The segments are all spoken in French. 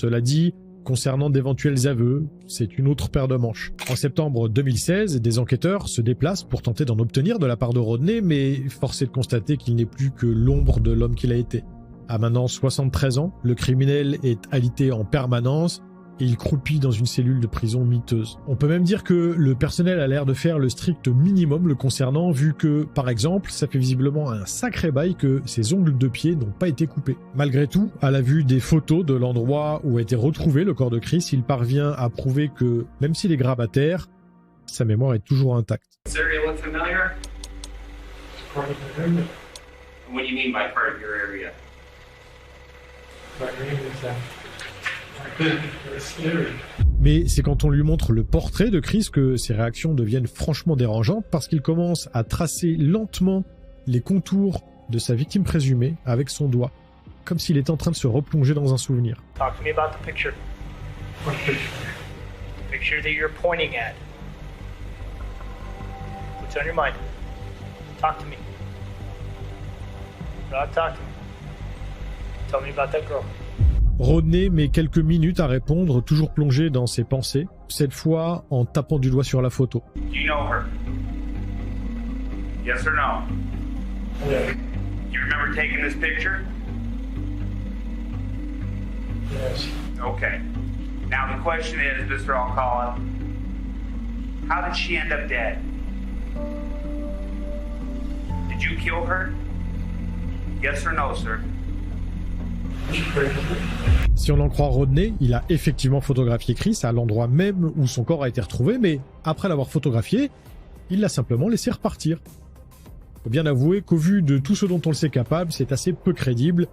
Cela dit, concernant d'éventuels aveux, c'est une autre paire de manches. En septembre 2016, des enquêteurs se déplacent pour tenter d'en obtenir de la part de Rodney, mais force est de constater qu'il n'est plus que l'ombre de l'homme qu'il a été. À maintenant 73 ans, le criminel est alité en permanence et il croupit dans une cellule de prison miteuse. On peut même dire que le personnel a l'air de faire le strict minimum le concernant, vu que, par exemple, ça fait visiblement un sacré bail que ses ongles de pied n'ont pas été coupés. Malgré tout, à la vue des photos de l'endroit où a été retrouvé le corps de Chris, il parvient à prouver que, même s'il est grabataire, sa mémoire est toujours intacte. Sir, you look familiar? What do you mean by part of your area? Mais c'est quand on lui montre le portrait de Chris que ses réactions deviennent franchement dérangeantes parce qu'il commence à tracer lentement les contours de sa victime présumée avec son doigt, comme s'il était en train de se replonger dans un souvenir. Talk to me about the picture. What picture? The picture that you're pointing at. What's on your mind? Talk to me. Talk to me. Tell me about that girl. Rodney met quelques minutes à répondre, toujours plongé dans ses pensées, cette fois en tapant du doigt sur la photo. Do you know her? Yes or no? Yeah. Do you remember taking this picture? Yes. Okay. Now the question is, Mr. Alcala, how did she end up dead? Did you kill her? Yes or no, sir? Si on en croit Rodney, il a effectivement photographié Chris à l'endroit même où son corps a été retrouvé, mais après l'avoir photographié, il l'a simplement laissé repartir. Faut bien avouer qu'au vu de tout ce dont on le sait capable, c'est assez peu crédible,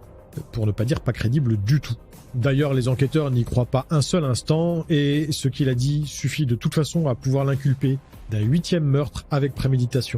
pour ne pas dire pas crédible du tout. D'ailleurs, les enquêteurs n'y croient pas un seul instant, et ce qu'il a dit suffit de toute façon à pouvoir l'inculper d'un 8e meurtre avec préméditation.